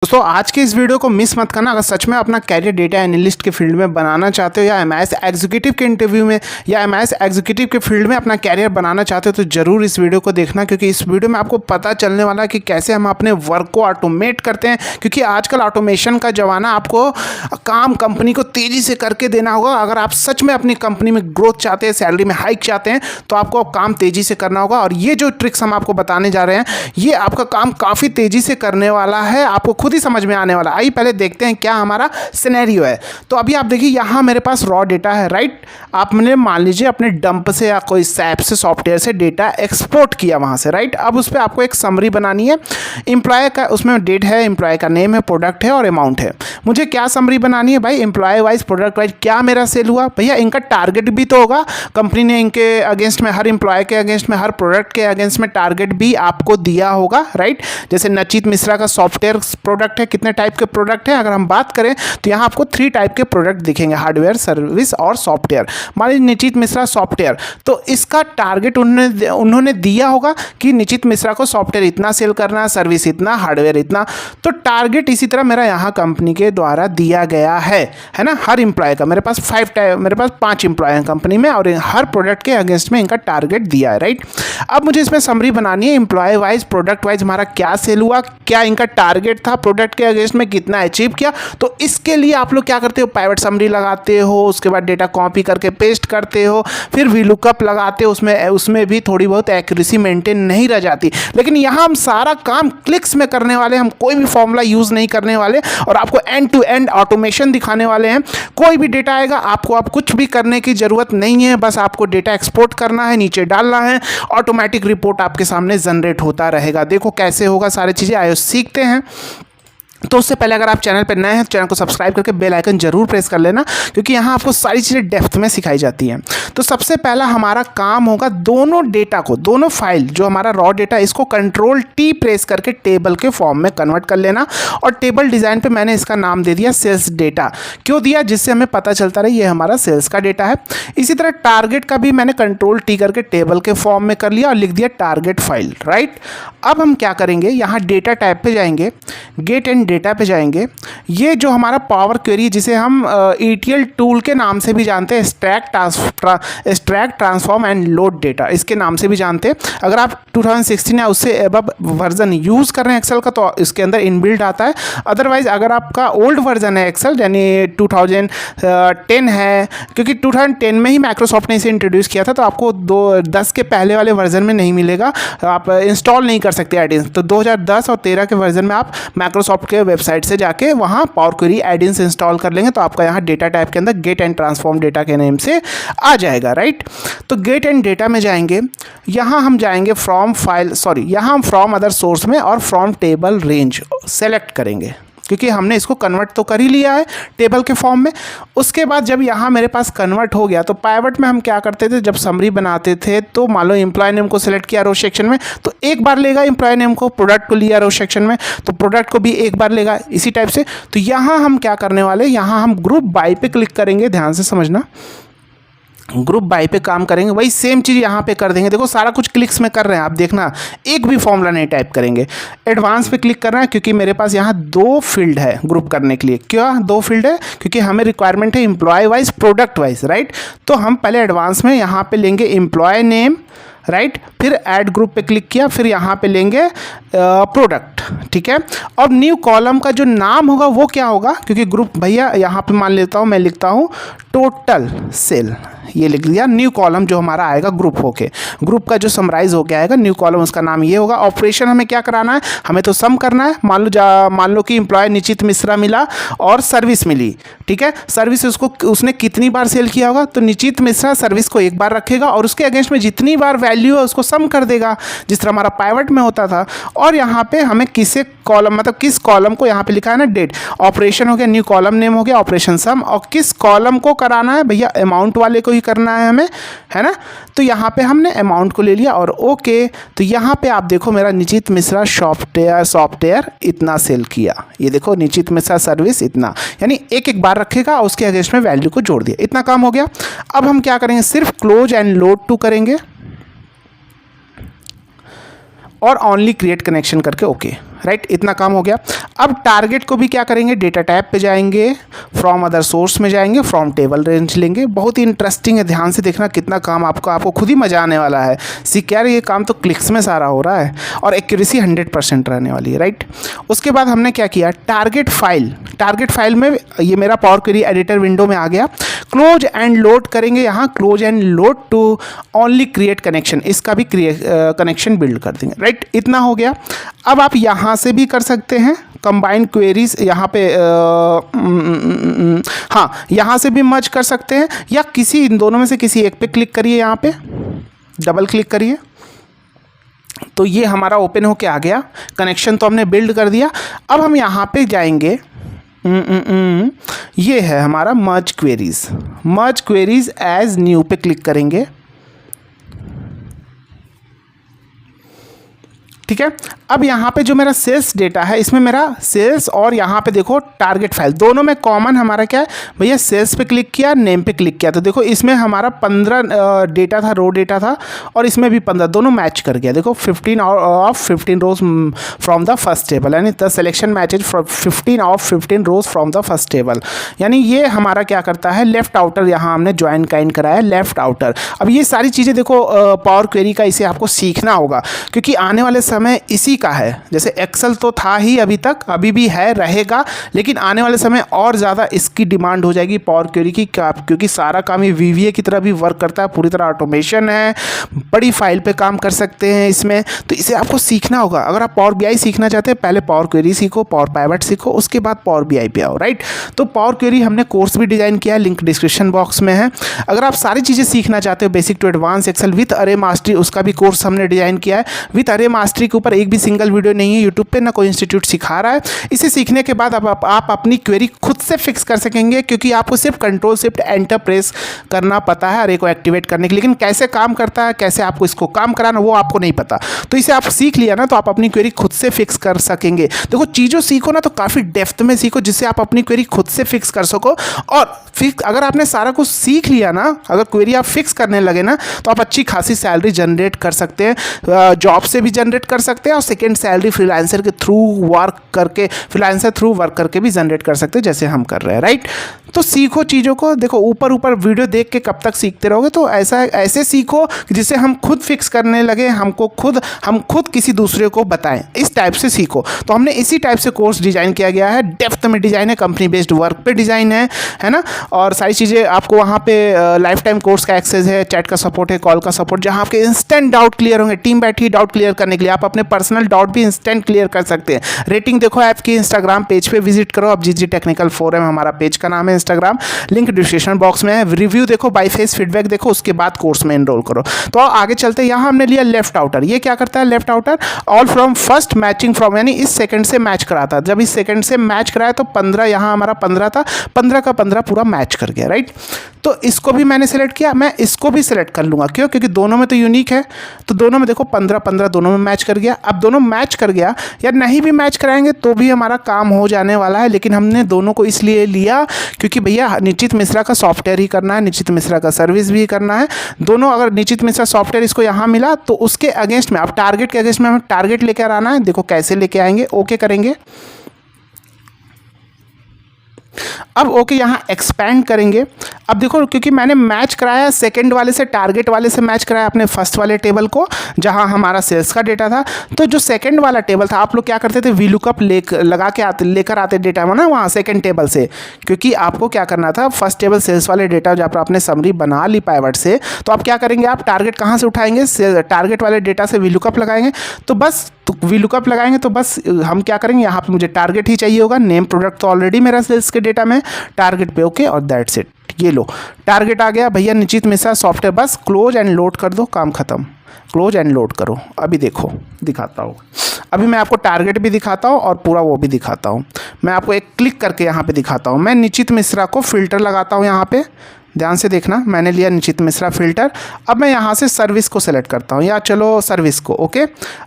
दोस्तों आज के इस वीडियो को मिस मत करना। अगर सच में अपना कैरियर डेटा एनालिस्ट के फील्ड में बनाना चाहते हो या एमआईएस एग्जीक्यूटिव के इंटरव्यू में या एमआईएस एग्जीक्यूटिव के फील्ड में अपना कैरियर बनाना चाहते हो तो ज़रूर इस वीडियो को देखना, क्योंकि इस वीडियो में आपको पता चलने वाला है कि कैसे हम अपने वर्क को ऑटोमेट करते हैं। क्योंकि आजकल ऑटोमेशन का ज़माना, आपको काम कंपनी को तेज़ी से करके देना होगा। अगर आप सच में अपनी कंपनी में ग्रोथ चाहते हैं, सैलरी में हाइक चाहते हैं, तो आपको काम तेज़ी से करना होगा। और ये जो ट्रिक्स हम आपको बताने जा रहे हैं, ये आपका काम काफ़ी तेज़ी से करने वाला है, आपको खुद ही समझ में आने वाला। आइए पहले देखते हैं क्या हमारा सिनेरियो है। तो अभी आप देखिए यहाँ मेरे पास रॉ डेटा है, राइट। आपने मान लीजिए अपने डंप से या कोई सैप से सॉफ्टवेयर से डेटा एक्सपोर्ट किया वहाँ से, राइट। अब उस पर आपको एक समरी बनानी है। एम्प्लॉय का उसमें डेट है, एम्प्लॉय का नेम है, प्रोडक्ट है और अमाउंट है। मुझे क्या समरी बनानी है भाई? एम्प्लॉय वाइज, प्रोडक्ट वाइज क्या मेरा सेल हुआ, भैया इनका टारगेट भी तो होगा। कंपनी ने इनके अगेंस्ट में, हर एम्प्लॉय के अगेंस्ट में, हर प्रोडक्ट के अगेंस्ट में टारगेट भी आपको दिया होगा, राइट। जैसे नचित मिश्रा का सॉफ्टवेयर प्रोडक्ट है, कितने टाइप के प्रोडक्ट है अगर हम बात करें तो यहाँ आपको 3 टाइप के प्रोडक्ट दिखेंगे, हार्डवेयर, सर्विस और सॉफ्टवेयर। मान लीजिए नचित मिश्रा सॉफ्टवेयर, तो इसका टारगेट उन्होंने दिया होगा कि नचित मिश्रा को सॉफ्टवेयर इतना सेल करना, सर्विस इतना, हार्डवेयर इतना। तो टारगेट इसी तरह मेरा यहाँ कंपनी के द्वारा दिया गया है ना। हर एम्प्लॉय का मेरे पास 5 एम्प्लॉय हैं कंपनी में और हर प्रोडक्ट के अगेंस्ट में इनका टारगेट दिया है, राइट। अब मुझे इसमें समरी बनानी है, एम्प्लॉय वाइज, प्रोडक्ट वाइज हमारा क्या सेल हुआ, क्या इनका टारगेट था, प्रोडक्ट के अगेंस्ट में कितना अचीव किया। तो इसके लिए आप लोग क्या करते हो? पाइवट समरी लगाते हो, उसके बाद डेटा कॉपी करके पेस्ट करते हो, फिर वीलुकअप लगाते हो। उसमें भी थोड़ी बहुत एक्यूरेसी मेंटेन नहीं रह जाती। लेकिन यहाँ हम सारा काम क्लिक्स में करने वाले, हम कोई भी फॉर्मूला यूज़ नहीं करने वाले और आपको एंड टू एंड ऑटोमेशन दिखाने वाले हैं। कोई भी डेटा आएगा आपको अब कुछ भी करने की ज़रूरत नहीं है, बस आपको डेटा एक्सपोर्ट करना है, नीचे डालना है, ऑटोमेटिक रिपोर्ट आपके सामने जनरेट होता रहेगा। देखो कैसे होगा सारी चीज़ें, आइए सीखते हैं। तो उससे पहले अगर आप चैनल पर नए हैं तो चैनल को सब्सक्राइब करके बेल आइकन जरूर प्रेस कर लेना, क्योंकि यहाँ आपको सारी चीज़ें डेप्थ में सिखाई जाती हैं। तो सबसे पहला हमारा काम होगा दोनों डेटा को, दोनों फाइल जो हमारा रॉ डेटा, इसको कंट्रोल T प्रेस करके टेबल के फॉर्म में कन्वर्ट कर लेना। और टेबल डिज़ाइन पे मैंने इसका नाम दे दिया सेल्स डेटा। क्यों दिया? जिससे हमें पता चलता रहे ये हमारा सेल्स का डेटा है। इसी तरह टारगेट का भी मैंने कंट्रोल T करके टेबल के फॉर्म में कर लिया और लिख दिया टारगेट फाइल, राइट। अब हम क्या करेंगे, यहाँ डेटा टैब पे जाएंगे, गेट एंड डेटा पे जाएंगे। ये जो हमारा पावर क्वेरी, जिसे हम ETL टूल के नाम से भी जानते हैं, extract, transform and load data, इसके नाम से भी जानते हैं। अगर आप 2016 या उससे एबव वर्जन यूज़ कर रहे हैं एक्सेल का तो इसके अंदर इनबिल्ट आता है। अदरवाइज अगर आपका ओल्ड वर्जन है एक्सेल, यानी 2010 है, क्योंकि 2010 में ही माइक्रोसॉफ्ट ने इसे इंट्रोड्यूस किया था, तो आपको 10 के पहले वाले वर्जन में नहीं मिलेगा, आप इंस्टॉल नहीं कर सकते एडिंस। तो 2010 और 13 के वर्जन में आप माइक्रोसॉफ्ट के वेबसाइट से जाके वहाँ पावर क्वेरी एडिंस इंस्टॉल कर लेंगे, तो आपका यहाँ डेटा टाइप के अंदर गेट एंड ट्रांसफॉर्म डेटा के नेम से आ जाएगा, राइट। तो गेट एंड डेटा में जाएंगे, यहाँ हम जाएंगे फ्रॉम फाइल, यहाँ हम फ्रॉम अदर सोर्स में और फ्रॉम टेबल रेंज सेलेक्ट करेंगे, क्योंकि हमने इसको कन्वर्ट तो कर ही लिया है टेबल के फॉर्म में। उसके बाद जब यहाँ मेरे पास कन्वर्ट हो गया, तो पाइवट में हम क्या करते थे, जब समरी बनाते थे तो मान लो एम्प्लॉय नेम को सिलेक्ट किया रो सेक्शन में, तो एक बार लेगा एम्प्लॉय नेम को, प्रोडक्ट को लिया रो सेक्शन में तो प्रोडक्ट को भी एक बार लेगा, इसी टाइप से। तो यहाँ हम क्या करने वाले, यहाँ हम ग्रुप बाय पे क्लिक करेंगे, ध्यान से समझना, ग्रुप बाय पे काम करेंगे, वही सेम चीज़ यहाँ पे कर देंगे। देखो सारा कुछ क्लिक्स में कर रहे हैं आप, देखना एक भी फॉर्मूला नहीं टाइप करेंगे। एडवांस पे क्लिक करना है, क्योंकि मेरे पास यहाँ 2 फील्ड है ग्रुप करने के लिए। क्यों 2 फील्ड है? क्योंकि हमें रिक्वायरमेंट है employ wise, product wise, right. तो हम पहले एडवांस में यहाँ पे लेंगे एम्प्लॉय नेम, राइट, फिर ऐड ग्रुप पे क्लिक किया, फिर यहाँ पे लेंगे प्रोडक्ट, ठीक है। और न्यू कॉलम का जो नाम होगा वो क्या होगा, क्योंकि ग्रुप, भैया यहाँ पे मान लेता हूँ, मैं लिखता हूँ टोटल सेल, ये लिख दिया। न्यू कॉलम जो हमारा आएगा ग्रुप होके, ग्रुप का जो समराइज होके आएगा, न्यू कॉलम उसका नाम ये होगा। ऑपरेशन हमें क्या कराना है, हमें तो सम करना है। मान लो कि एम्प्लॉय निचित मिश्रा मिला और सर्विस मिली, ठीक है। सर्विस उसने कितनी बार सेल किया होगा, तो निचित मिश्रा सर्विस को एक बार रखेगा और उसके अगेंस्ट में जितनी बार वैल्यू है उसको सम कर देगा, जिस तरह हमारा पाइवट में होता था। और यहाँ पे हमें किसे कॉलम, मतलब किस कॉलम को यहाँ पे लिखा है ना, डेट। ऑपरेशन हो गया, न्यू कॉलम नेम हो गया, ऑपरेशन सम, और किस कॉलम को कराना है भैया, अमाउंट वाले को ही करना है हमें, है ना। तो यहाँ पे हमने अमाउंट को ले लिया और ओके। तो यहाँ पे आप देखो मेरा निचित मिश्रा सॉफ्टवेयर इतना सेल किया, ये देखो निचित मिश्रा सर्विस इतना, यानी एक एक बार रखेगा, उसके अगेंस्ट में वैल्यू को जोड़ दिया, इतना काम हो गया। अब हम क्या करेंगे, सिर्फ क्लोज एंड लोड टू करेंगे और ओनली क्रिएट कनेक्शन करके ओके, राइट, इतना काम हो गया। अब टारगेट को भी क्या करेंगे, डेटा टैब पे जाएंगे, फ्रॉम अदर सोर्स में जाएंगे, फ्रॉम टेबल रेंज लेंगे। बहुत ही इंटरेस्टिंग है, ध्यान से देखना कितना काम आपको खुद ही मजा आने वाला है। सीख यार, ये काम तो क्लिक्स में सारा हो रहा है और एक्यूरेसी 100% रहने वाली है, राइट। उसके बाद हमने क्या किया, टारगेट फाइल में ये मेरा पावर क्वेरी एडिटर विंडो में आ गया। क्लोज एंड लोड करेंगे, यहाँ close and load to only create connection, इसका भी कनेक्शन बिल्ड कर देंगे, राइट। इतना हो गया। अब आप यहाँ से भी कर सकते हैं कंबाइन क्वेरीज, यहाँ पे हाँ, यहाँ से भी मर्ज कर सकते हैं, या किसी इन दोनों में से किसी एक पे क्लिक करिए, यहाँ पे डबल क्लिक करिए तो ये हमारा ओपन होके आ गया। कनेक्शन तो हमने बिल्ड कर दिया। अब हम यहाँ पे जाएंगे, ये है हमारा मर्ज क्वेरीज एज न्यू पे क्लिक करेंगे, ठीक है। अब यहाँ पे जो मेरा सेल्स डेटा है, इसमें मेरा सेल्स और यहाँ पे देखो टारगेट फाइल, दोनों में कॉमन हमारा क्या है भैया, सेल्स पे क्लिक किया, नेम पे क्लिक किया, तो देखो इसमें हमारा 15 डेटा था, रो डेटा था, और इसमें भी 15, दोनों मैच कर गया। देखो 15 of 15 rows from the first table, यानी the selection matches 15 of 15 rows from the first table, यानी ये हमारा क्या करता है, लेफ्ट आउटर, यहाँ हमने ज्वाइन काइंड कराया है लेफ्ट आउटर। अब ये सारी चीज़ें देखो पावर क्वेरी का इसे आपको सीखना होगा, क्योंकि आने वाले समय इसी का है। जैसे एक्सेल तो था ही अभी तक, अभी भी है, रहेगा, लेकिन आने वाले समय और ज़्यादा इसकी डिमांड हो जाएगी पावर क्वेरी की, क्योंकि सारा काम ये VBA की तरह भी वर्क करता है, पूरी तरह ऑटोमेशन है, बड़ी फाइल पे काम कर सकते हैं इसमें, तो इसे आपको सीखना होगा। अगर आप पावर BI सीखना चाहते हैं, पहले पावर क्वेरी सीखो, पावर पाइवट सीखो, उसके बाद पावर BI पे आओ, राइट। तो पावर क्वेरी हमने कोर्स भी डिज़ाइन किया है, लिंक डिस्क्रिप्शन बॉक्स में है। अगर आप सारी चीज़ें सीखना चाहते हो, basic to advance Excel with अरे मास्टरी, उसका भी कोर्स हमने डिज़ाइन किया है। विथ अरे मास्टरी के ऊपर एक भी सिंगल वीडियो नहीं है यूट्यूब पे, ना कोई इंस्टीट्यूट सिखा रहा है। इसे सीखने के बाद आप अपनी क्वेरी खुद से फिक्स कर सकेंगे, क्योंकि आपको सिर्फ कंट्रोल शिफ्ट एंटर प्रेस करना पता है अरे को एक्टिवेट करने के लिए, लेकिन कैसे काम करता है, कैसे आपको इसको काम कराना, वो आपको नहीं पता। तो इसे आप सीख लिया ना, तो आप अपनी क्वेरी खुद से फिक्स कर सकेंगे। देखो चीज़ों सीखो ना, तो काफ़ी डेप्थ में सीखो, जिससे आप अपनी क्वेरी खुद से फिक्स कर सको। और फिक्स अगर आपने सारा कुछ सीख लिया ना, अगर क्वेरी आप फिक्स करने लगे ना, तो आप अच्छी खासी सैलरी जनरेट कर सकते हैं, जॉब से भी जनरेट कर सकते हैं, और सेकेंड सैलरी फ्रीलांसर के थ्रू वर्क करके भी जनरेट कर सकते हैं, जैसे हम कर रहे हैं, राइट। तो सीखो चीज़ों को। देखो ऊपर वीडियो देख के कब तक सीखते रहोगे, तो ऐसे सीखो जिससे हम खुद फिक्स करने लगे, हम खुद किसी दूसरे को बताएं, इस टाइप से सीखो। तो हमने इसी टाइप से कोर्स डिज़ाइन किया गया है, डेप्थ में डिज़ाइन है, कंपनी बेस्ड वर्क पे डिज़ाइन है ना। और सारी चीज़ें आपको वहाँ पे लाइफ टाइम कोर्स का एक्सेस है, चैट का सपोर्ट है, कॉल का सपोर्ट, जहाँ आपके इंस्टेंट डाउट क्लियर होंगे। टीम बैठी है डाउट क्लियर करने के लिए, आप अपने पर्सनल डाउट भी इंस्टेंट क्लियर कर सकते हैं। रेटिंग देखो ऐप की, इंस्टाग्राम पेज पे विजिट करो, अब GG टेक्निकल फोरम हमारा पेज का नाम है, इंस्टाग्राम, लिंक डिस्क्रिप्शन बॉक्स में है। रिव्यू देखो, बाय फेस फीडबैक देखो, उसके बाद कोर्स में एनरोल करो। तो आगे चलते हैं। यहाँ हमने लिया लेफ्ट आउटर। ये क्या करता है left outer, all from first matching from, यानी इस सेकंड से मैच कराता है। जब इस सेकंड से मैच कराया तो 15, यहाँ हमारा 15 था, 15 का 15 पूरा मैच कर गया, राइट। तो इसको भी मैंने सेलेक्ट किया, मैं इसको भी सेलेक्ट कर लूँगा, क्यों, क्योंकि दोनों में तो यूनिक है। तो दोनों में देखो 15-15 दोनों में मैच कर गया। अब दोनों मैच कर गया, या नहीं भी मैच कराएंगे तो भी हमारा काम हो जाने वाला है, लेकिन हमने दोनों को इसलिए लिया क्योंकि भैया निश्चित मिश्रा का सॉफ्टवेयर ही करना है, निश्चित मिश्रा का सर्विस भी करना है। दोनों, अगर निश्चित मिश्रा सॉफ्टवेयर इसको यहाँ मिला तो उसके अगेंस्ट में, अब टारगेट के अगेंस्ट में हमें टारगेट लेकर आना है। देखो कैसे लेके आएंगे, ओके करेंगे। अब ओके यहाँ एक्सपैंड करेंगे। अब देखो क्योंकि मैंने मैच कराया सेकंड वाले से, टारगेट वाले से मैच कराया अपने फर्स्ट वाले टेबल को, जहाँ हमारा सेल्स का डेटा था। तो जो सेकंड वाला टेबल था, आप लोग क्या करते थे, VLOOKUP लेकर आते डेटा में ना वहाँ सेकंड टेबल से, क्योंकि आपको क्या करना था, फर्स्ट टेबल सेल्स वाले डेटा जहाँ पर आपने समरी बना ली पाइवट से, तो आप क्या करेंगे, आप टारगेट कहाँ से उठाएंगे, टारगेट वाले डेटा से VLOOKUP लगाएंगे। तो बस VLOOKUP लगाएंगे तो बस हम क्या करेंगे, यहाँ पे मुझे टारगेट ही चाहिए होगा, नेम प्रोडक्ट तो ऑलरेडी मेरा सेल्स के डेटा में, टारगेट पे ओके, और दैट्स इट। ये लो टारगेट आ गया भैया, निश्चित मिश्रा सॉफ्टवेयर, बस क्लोज एंड लोड कर दो, काम खत्म। क्लोज एंड लोड करो। अभी देखो दिखाता हूँ, अभी मैं आपको टारगेट भी दिखाता हूँ और पूरा वो भी दिखाता हूँ। मैं आपको एक क्लिक करके यहाँ पे दिखाता हूँ। मैं निश्चित मिश्रा को फ़िल्टर लगाता हूँ, यहाँ पे ध्यान से देखना, मैंने लिया निश्चित मिश्रा फ़िल्टर। अब मैं यहाँ से सर्विस को सेलेक्ट करता हूँ, या चलो सर्विस को, ओके।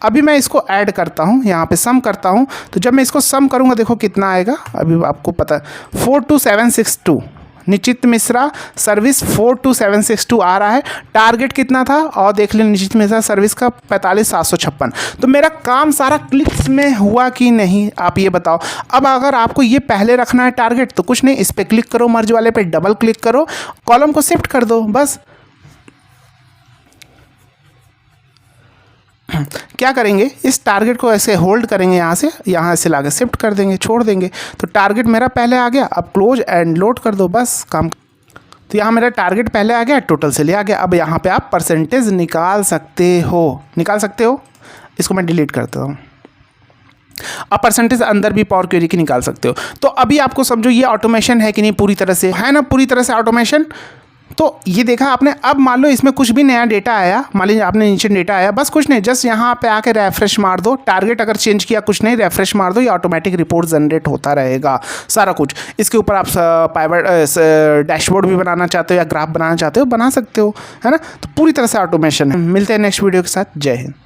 अभी मैं इसको ऐड करता हूँ, यहाँ पे सम करता हूँ। तो जब मैं इसको सम करूँगा देखो कितना आएगा, अभी आपको पता है 42762, निश्चित मिश्रा सर्विस 42762 आ रहा है। टारगेट कितना था और देख लें निश्चित मिश्रा सर्विस का 45756। तो मेरा काम सारा क्लिक्स में हुआ कि नहीं, आप ये बताओ। अब अगर आपको ये पहले रखना है टारगेट तो कुछ नहीं, इस पर क्लिक करो, मर्ज वाले पे डबल क्लिक करो, कॉलम को शिफ्ट कर दो, बस। क्या करेंगे, इस टारगेट को ऐसे होल्ड करेंगे, यहाँ से लाके शिफ्ट कर देंगे, छोड़ देंगे। तो टारगेट मेरा पहले आ गया, अब क्लोज एंड लोड कर दो, बस काम। तो यहाँ मेरा टारगेट पहले आ गया, टोटल से ले आ गया। अब यहाँ पे आप परसेंटेज निकाल सकते हो। इसको मैं डिलीट करता हूँ। अब परसेंटेज अंदर भी पावर क्वेरी की निकाल सकते हो। तो अभी आपको समझो ये ऑटोमेशन है कि नहीं, पूरी तरह से है ना, पूरी तरह से ऑटोमेशन। तो ये देखा आपने। अब मान लो इसमें कुछ भी नया डेटा आया, मान लीजिए आपने नीचे डेटा आया, बस कुछ नहीं, जस्ट यहाँ पे आके रेफ्रेश मार दो, टारगेट अगर चेंज किया कुछ नहीं, रेफ्रेश मार दो, ये ऑटोमेटिक रिपोर्ट जनरेट होता रहेगा सारा कुछ। इसके ऊपर आप पाइवर डैशबोर्ड भी बनाना चाहते हो या ग्राफ बनाना चाहते हो, बना सकते हो, है ना। तो पूरी तरह से ऑटोमेशन है। मिलते हैं नेक्स्ट वीडियो के साथ। जय हिंद।